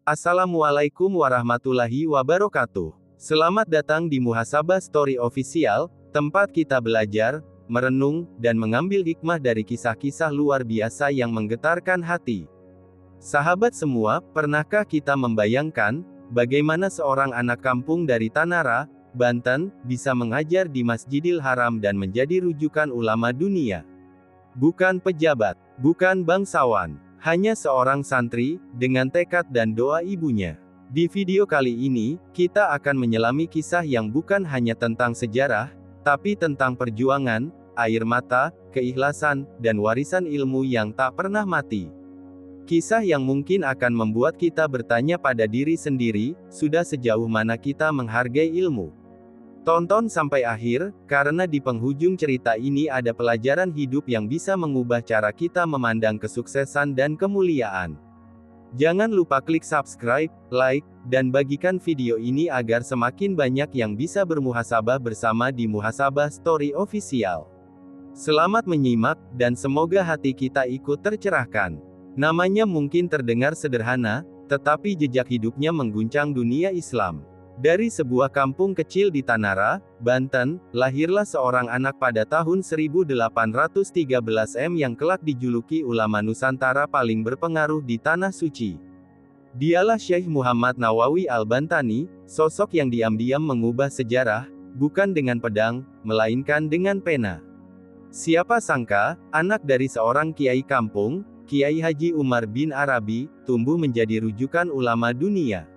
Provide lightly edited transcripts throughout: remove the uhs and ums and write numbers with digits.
Assalamualaikum warahmatullahi wabarakatuh. Selamat datang di Muhasabah Story Official, tempat kita belajar, merenung, dan mengambil hikmah dari kisah-kisah luar biasa yang menggetarkan hati. Sahabat semua, pernahkah kita membayangkan, bagaimana seorang anak kampung dari Tanara, Banten, bisa mengajar di Masjidil Haram dan menjadi rujukan ulama dunia? Bukan pejabat, bukan bangsawan, hanya seorang santri, dengan tekad dan doa ibunya. Di video kali ini, kita akan menyelami kisah yang bukan hanya tentang sejarah, tapi tentang perjuangan, air mata, keikhlasan, dan warisan ilmu yang tak pernah mati. Kisah yang mungkin akan membuat kita bertanya pada diri sendiri, sudah sejauh mana kita menghargai ilmu? Tonton sampai akhir, karena di penghujung cerita ini ada pelajaran hidup yang bisa mengubah cara kita memandang kesuksesan dan kemuliaan. Jangan lupa klik subscribe, like, dan bagikan video ini agar semakin banyak yang bisa bermuhasabah bersama di Muhasabah Story Official. Selamat menyimak, dan semoga hati kita ikut tercerahkan. Namanya mungkin terdengar sederhana, tetapi jejak hidupnya mengguncang dunia Islam. Dari sebuah kampung kecil di Tanara, Banten, lahirlah seorang anak pada tahun 1813 yang kelak dijuluki ulama Nusantara paling berpengaruh di Tanah Suci. Dialah Syekh Muhammad Nawawi Al-Bantani, sosok yang diam-diam mengubah sejarah, bukan dengan pedang, melainkan dengan pena. Siapa sangka, anak dari seorang kiai kampung, Kiai Haji Umar bin Arabi, tumbuh menjadi rujukan ulama dunia.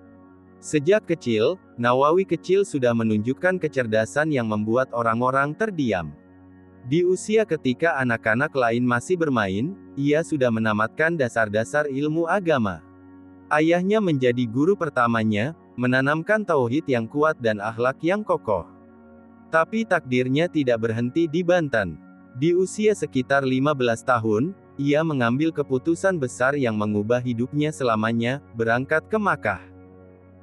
Sejak kecil, Nawawi kecil sudah menunjukkan kecerdasan yang membuat orang-orang terdiam. Di usia ketika anak-anak lain masih bermain, ia sudah menamatkan dasar-dasar ilmu agama. Ayahnya menjadi guru pertamanya, menanamkan tauhid yang kuat dan akhlak yang kokoh. Tapi takdirnya tidak berhenti di Banten. Di usia sekitar 15 tahun, ia mengambil keputusan besar yang mengubah hidupnya selamanya, berangkat ke Makkah.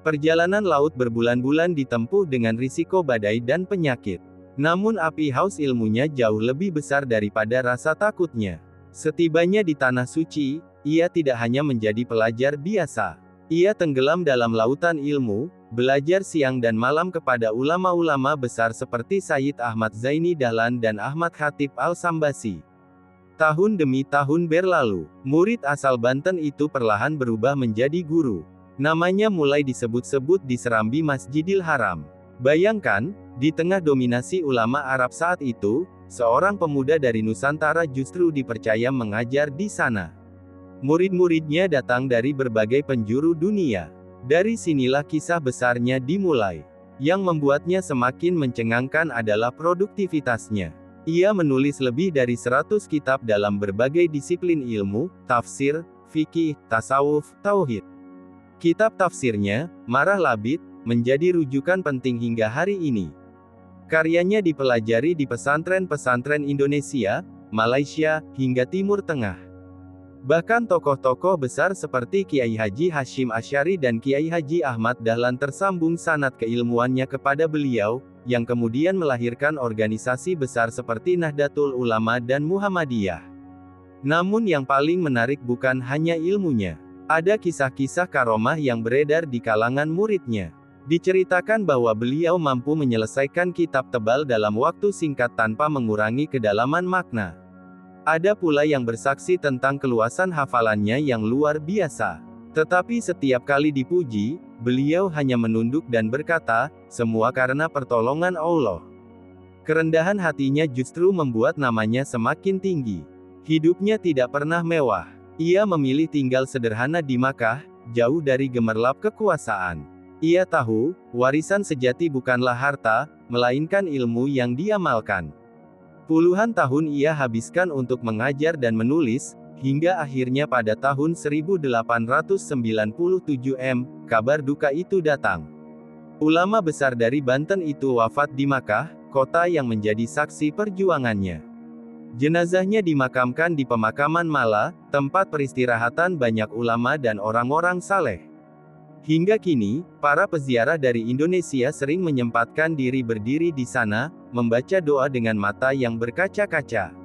Perjalanan laut berbulan-bulan ditempuh dengan risiko badai dan penyakit. Namun api haus ilmunya jauh lebih besar daripada rasa takutnya. Setibanya di Tanah Suci, ia tidak hanya menjadi pelajar biasa. Ia tenggelam dalam lautan ilmu, belajar siang dan malam kepada ulama-ulama besar seperti Sayyid Ahmad Zaini Dahlan dan Ahmad Khatib Al-Sambasi. Tahun demi tahun berlalu, murid asal Banten itu perlahan berubah menjadi guru. Namanya mulai disebut-sebut di serambi Masjidil Haram. Bayangkan, di tengah dominasi ulama Arab saat itu, seorang pemuda dari Nusantara justru dipercaya mengajar di sana. Murid-muridnya datang dari berbagai penjuru dunia. Dari sinilah kisah besarnya dimulai. Yang membuatnya semakin mencengangkan adalah produktivitasnya. Ia menulis lebih dari 100 kitab dalam berbagai disiplin ilmu, tafsir, fikih, tasawuf, tauhid. Kitab tafsirnya, Marah Labid, menjadi rujukan penting hingga hari ini. Karyanya dipelajari di pesantren-pesantren Indonesia, Malaysia, hingga Timur Tengah. Bahkan tokoh-tokoh besar seperti Kiai Haji Hashim Asy'ari dan Kiai Haji Ahmad Dahlan tersambung sanad keilmuannya kepada beliau, yang kemudian melahirkan organisasi besar seperti Nahdlatul Ulama dan Muhammadiyah. Namun yang paling menarik bukan hanya ilmunya. Ada kisah-kisah karomah yang beredar di kalangan muridnya. Diceritakan bahwa beliau mampu menyelesaikan kitab tebal dalam waktu singkat tanpa mengurangi kedalaman makna. Ada pula yang bersaksi tentang keluasan hafalannya yang luar biasa. Tetapi setiap kali dipuji, beliau hanya menunduk dan berkata, "Semua karena pertolongan Allah." Kerendahan hatinya justru membuat namanya semakin tinggi. Hidupnya tidak pernah mewah. Ia memilih tinggal sederhana di Makkah, jauh dari gemerlap kekuasaan. Ia tahu, warisan sejati bukanlah harta, melainkan ilmu yang diamalkan. Puluhan tahun ia habiskan untuk mengajar dan menulis, hingga akhirnya pada tahun 1897 kabar duka itu datang. Ulama besar dari Banten itu wafat di Makkah, kota yang menjadi saksi perjuangannya. Jenazahnya dimakamkan di pemakaman Mala, tempat peristirahatan banyak ulama dan orang-orang saleh. Hingga kini, para peziarah dari Indonesia sering menyempatkan diri berdiri di sana, membaca doa dengan mata yang berkaca-kaca.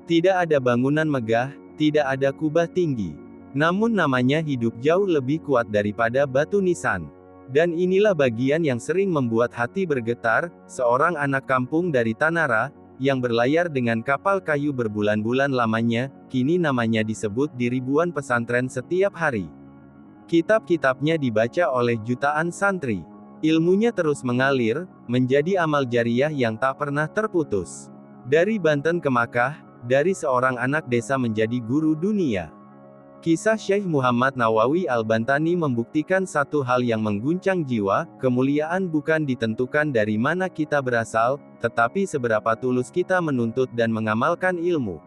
Tidak ada bangunan megah, tidak ada kubah tinggi. Namun namanya hidup jauh lebih kuat daripada batu nisan. Dan inilah bagian yang sering membuat hati bergetar, seorang anak kampung dari Tanara, yang berlayar dengan kapal kayu berbulan-bulan lamanya, kini namanya disebut di ribuan pesantren setiap hari. Kitab-kitabnya dibaca oleh jutaan santri. Ilmunya terus mengalir, menjadi amal jariah yang tak pernah terputus. Dari Banten ke Makkah, dari seorang anak desa menjadi guru dunia. Kisah Syekh Muhammad Nawawi Al-Bantani membuktikan satu hal yang mengguncang jiwa, kemuliaan bukan ditentukan dari mana kita berasal, tetapi seberapa tulus kita menuntut dan mengamalkan ilmu.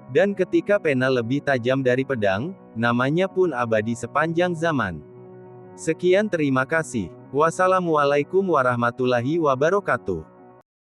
Dan ketika pena lebih tajam dari pedang, namanya pun abadi sepanjang zaman. Sekian, terima kasih. Wassalamualaikum warahmatullahi wabarakatuh.